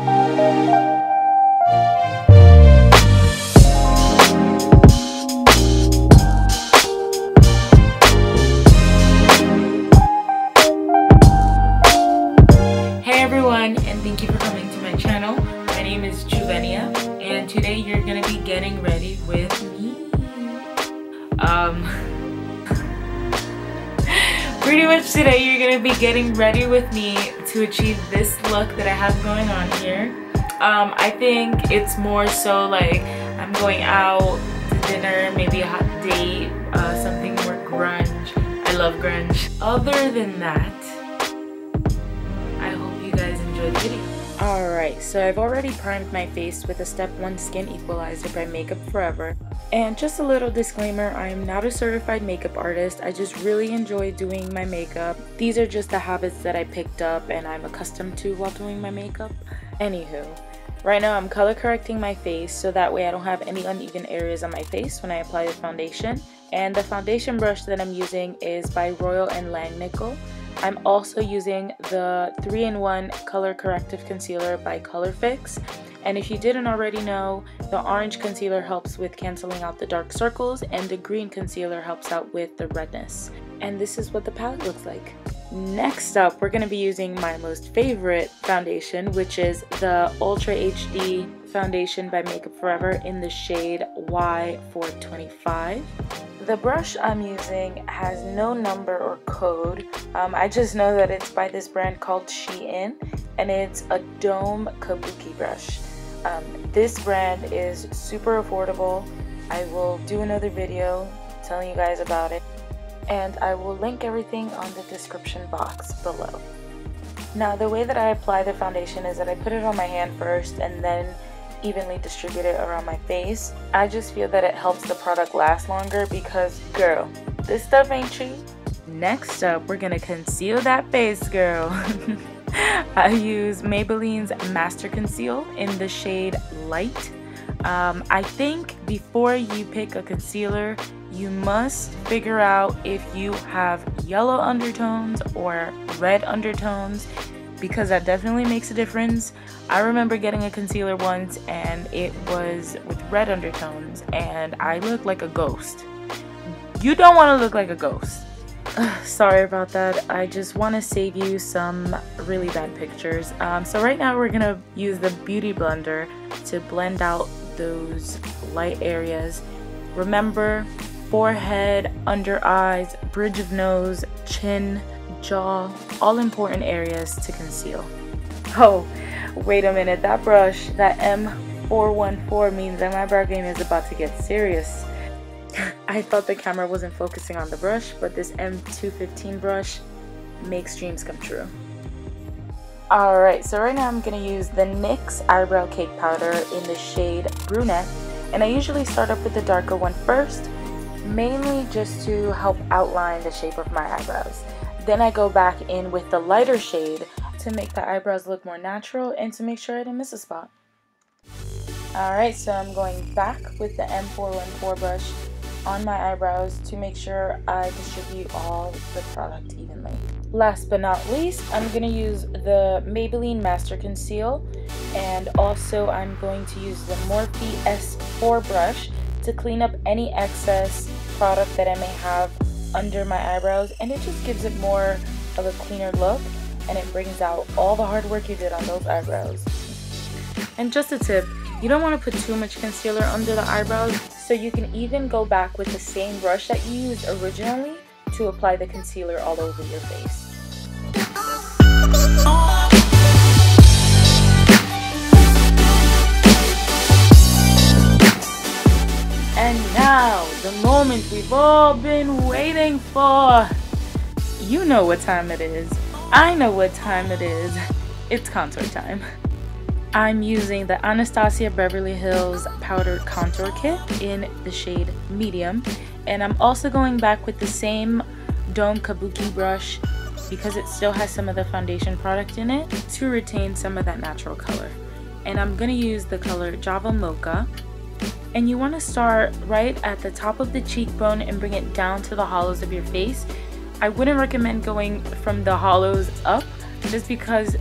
And thank you for coming to my channel. My name is Iamjuvenia, and today you're gonna be getting ready with me. Pretty much today you're gonna be getting ready with me to achieve this look that I have going on here. I think it's more so like I'm going out to dinner, maybe a hot date, something more grunge. I love grunge. Other than that, the video. Alright, so I've already primed my face with a Step 1 Skin Equalizer by Makeup Forever. And just a little disclaimer, I am not a certified makeup artist. I just really enjoy doing my makeup. These are just the habits that I picked up and I'm accustomed to while doing my makeup. Anywho, right now I'm color correcting my face so that way I don't have any uneven areas on my face when I apply the foundation. And the foundation brush that I'm using is by Royal & Langnickel. I'm also using the 3-in-1 Color Corrective Concealer by ColourFix. And if you didn't already know, the orange concealer helps with canceling out the dark circles and the green concealer helps out with the redness. And this is what the palette looks like. Next up, we're going to be using my most favorite foundation, which is the Ultra HD foundation by Makeup Forever in the shade Y425. The brush I'm using has no number or code. I just know that it's by this brand called Shein, and it's a dome kabuki brush. This brand is super affordable. I will do another video telling you guys about it, and I will link everything on the description box below. Now, the way that I apply the foundation is that I put it on my hand first and then evenly distribute it around my face. I just feel that it helps the product last longer because, girl, this stuff ain't cheap. Next up, we're gonna conceal that face, girl. I use Maybelline's Master Conceal in the shade Light. I think before you pick a concealer, you must figure out if you have yellow undertones or red undertones, because that definitely makes a difference. I remember getting a concealer once and it was with red undertones and I looked like a ghost. You don't want to look like a ghost. Sorry about that. I just want to save you some really bad pictures. So right now we're going to use the Beauty Blender to blend out those light areas. Remember, forehead, under eyes, bridge of nose, chin, jaw, all important areas to conceal. Oh, wait a minute, that brush, that M414 means that my brow game is about to get serious. I thought the camera wasn't focusing on the brush, but this M215 brush makes dreams come true. Alright, so right now I'm going to use the NYX Eyebrow Cake Powder in the shade Brunette, and I usually start up with the darker one first, mainly just to help outline the shape of my eyebrows. Then I go back in with the lighter shade to make the eyebrows look more natural and to make sure I didn't miss a spot. Alright, so I'm going back with the M414 brush on my eyebrows to make sure I distribute all the product evenly. Last but not least, I'm going to use the Maybelline Master Conceal, and also I'm going to use the Morphe S4 brush to clean up any excess product that I may have under my eyebrows, and it just gives it more of a cleaner look and it brings out all the hard work you did on those eyebrows. And just a tip, you don't want to put too much concealer under the eyebrows, so you can even go back with the same brush that you used originally to apply the concealer all over your face. And now, the moment we've all been waiting for. You know what time it is. I know what time it is. It's contour time. I'm using the Anastasia Beverly Hills Powder Contour Kit in the shade Medium. And I'm also going back with the same Dome Kabuki brush because it still has some of the foundation product in it to retain some of that natural color. And I'm going to use the color Java Mocha. And you want to start right at the top of the cheekbone and bring it down to the hollows of your face. I wouldn't recommend going from the hollows up just because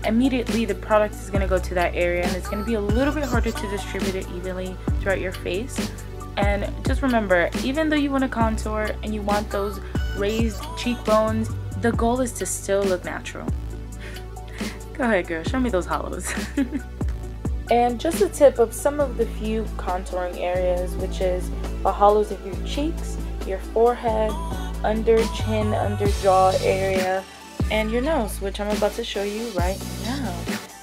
immediately the product is going to go to that area, and it's going to be a little bit harder to distribute it evenly throughout your face. And just remember, even though you want to contour and you want those raised cheekbones, the goal is to still look natural. Go ahead, girl, show me those hollows. And just a tip of some of the few contouring areas, which is the hollows of your cheeks, your forehead, under chin, under jaw area, and your nose, which I'm about to show you right now.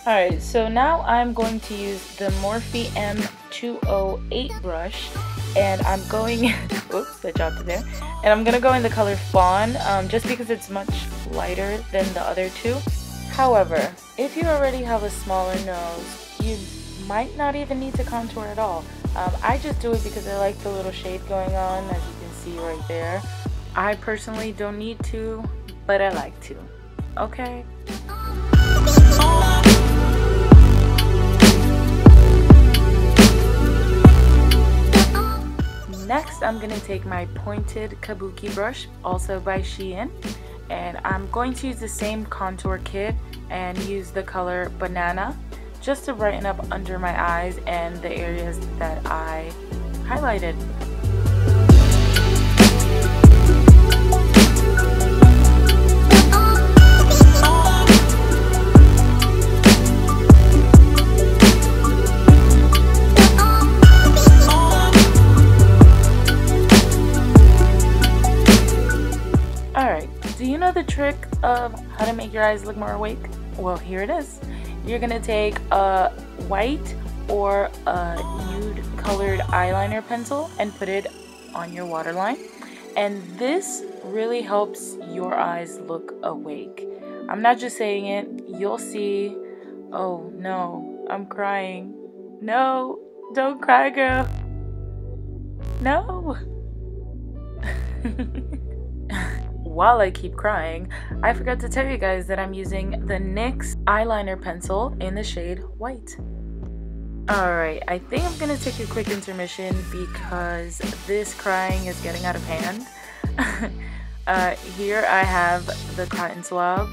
Alright, so now I'm going to use the Morphe M208 brush, and I'm going, oops, I dropped it there, and I'm going to go in the color Fawn, just because it's much lighter than the other two. However, if you already have a smaller nose, you might not even need to contour at all. I just do it because I like the little shade going on, as you can see right there. I personally don't need to, but I like to. Okay? Next, I'm going to take my pointed kabuki brush, also by Shein, and I'm going to use the same contour kit and use the color Banana just to brighten up under my eyes and the areas that I highlighted. Alright, do you know the trick of how to make your eyes look more awake? Well, here it is. You're gonna take a white or a nude colored eyeliner pencil and put it on your waterline, and this really helps your eyes look awake. I'm not just saying it, you'll see. Oh no, I'm crying. No, don't cry, girl. No. While I keep crying, I forgot to tell you guys that I'm using the NYX eyeliner pencil in the shade White. Alright, I think I'm gonna take a quick intermission because this crying is getting out of hand. Here I have the cotton swab,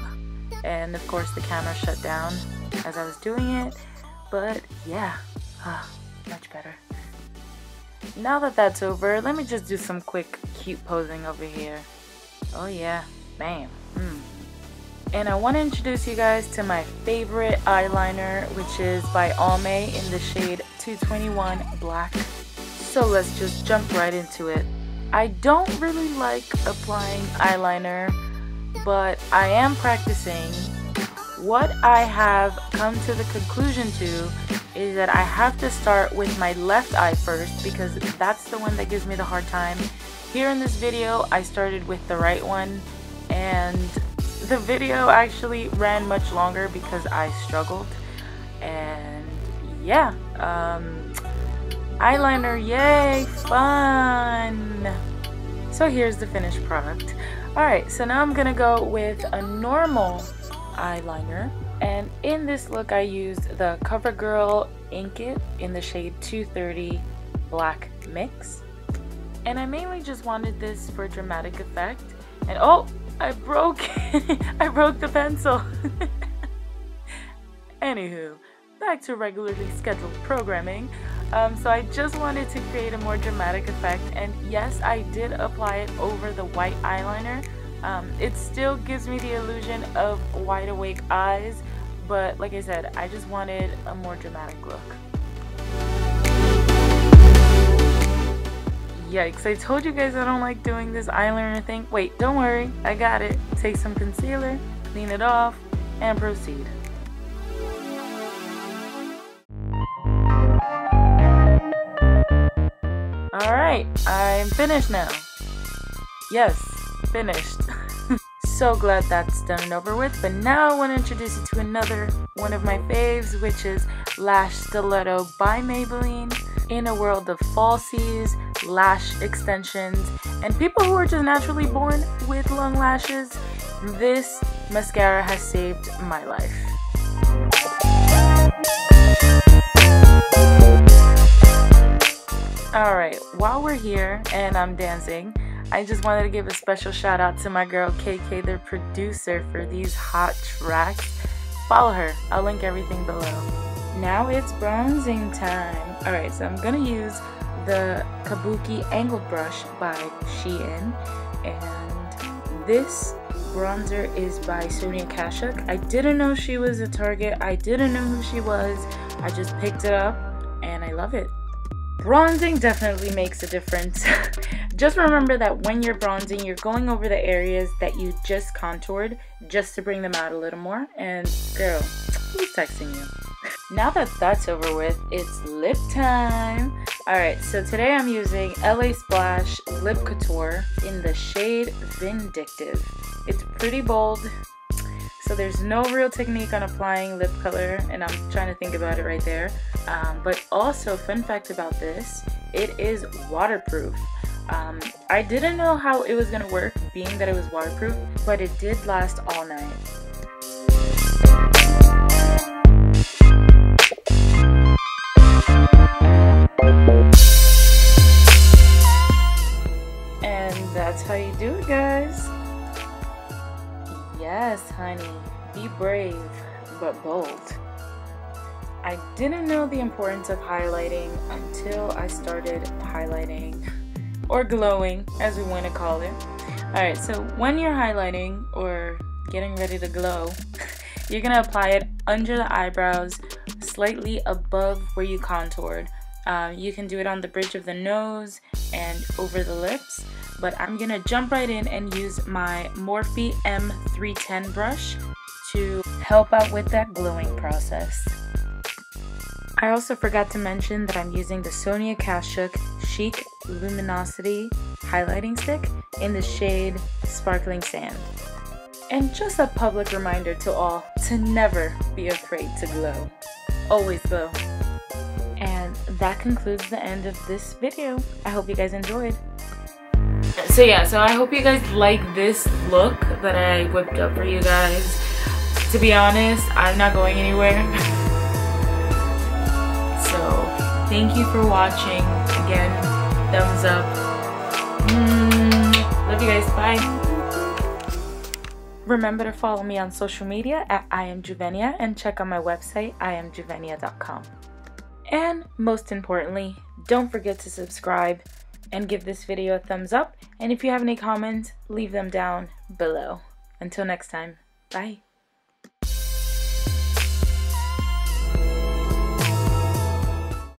and of course the camera shut down as I was doing it, but yeah, much better. Now that that's over, let me just do some quick cute posing over here. Oh yeah, bam. And I want to introduce you guys to my favorite eyeliner, which is by ALMAY in the shade 221 Black. So let's just jump right into it. I don't really like applying eyeliner, but I am practicing. What I have come to the conclusion to is that I have to start with my left eye first because that's the one that gives me the hard time. Here in this video, I started with the right one, and the video actually ran much longer because I struggled. And yeah, eyeliner, yay, fun! So here's the finished product. Alright, so now I'm gonna go with a normal eyeliner, and in this look I used the CoverGirl Ink It in the shade 230 Black Mix. And I mainly just wanted this for dramatic effect. And oh, I broke I broke the pencil. Anywho, back to regularly scheduled programming. So I just wanted to create a more dramatic effect, and yes, I did apply it over the white eyeliner. It still gives me the illusion of wide awake eyes, but like I said, I just wanted a more dramatic look. Yikes, I told you guys I don't like doing this eyeliner thing. Wait, don't worry, I got it. Take some concealer, clean it off, and proceed. Alright, I'm finished now. Yes, finished. So glad that's done and over with, but now I want to introduce you to another one of my faves, which is Lash Stiletto by Maybelline. In a world of falsies, lash extensions, and people who are just naturally born with long lashes, this mascara has saved my life. Alright, while we're here and I'm dancing, I just wanted to give a special shout out to my girl KayKay the producer for these hot tracks. follow her. I'll link everything below. Now it's bronzing time. Alright, so I'm gonna use the Kabuki Angled Brush by Shein, and this bronzer is by Sonia Kashuk. I didn't know she was a Target. I didn't know who she was. I just picked it up and I love it. Bronzing definitely makes a difference. Just remember that when you're bronzing, you're going over the areas that you just contoured just to bring them out a little more. And girl, who's texting you? Now that that's over with, it's lip time. Alright, so today I'm using LA Splash Lip Couture in the shade Vindictive. It's pretty bold, so there's no real technique on applying lip color, and I'm trying to think about it right there. But also, fun fact about this, it is waterproof. I didn't know how it was gonna work, being that it was waterproof, but it did last all night. And that's how you do it, guys. Yes, honey, be brave, but bold. I didn't know the importance of highlighting until I started highlighting, or glowing, as we want to call it. Alright, so when you're highlighting or getting ready to glow, you're going to apply it under the eyebrows, slightly above where you contoured. You can do it on the bridge of the nose and over the lips, but I'm going to jump right in and use my Morphe M310 brush to help out with that glowing process. I also forgot to mention that I'm using the Sonia Kashuk Chic Luminosity highlighting stick in the shade Sparkling Sand. And just a public reminder to all to never be afraid to glow. Always glow. And that concludes the end of this video. I hope you guys enjoyed. So yeah, so I hope you guys like this look that I whipped up for you guys. To be honest, I'm not going anywhere. So thank you for watching. Again, thumbs up. Love you guys. Bye. Remember to follow me on social media at Iamjuvenia and check out my website, Iamjuvenia.com. And most importantly, don't forget to subscribe and give this video a thumbs up. And if you have any comments, leave them down below. Until next time, bye.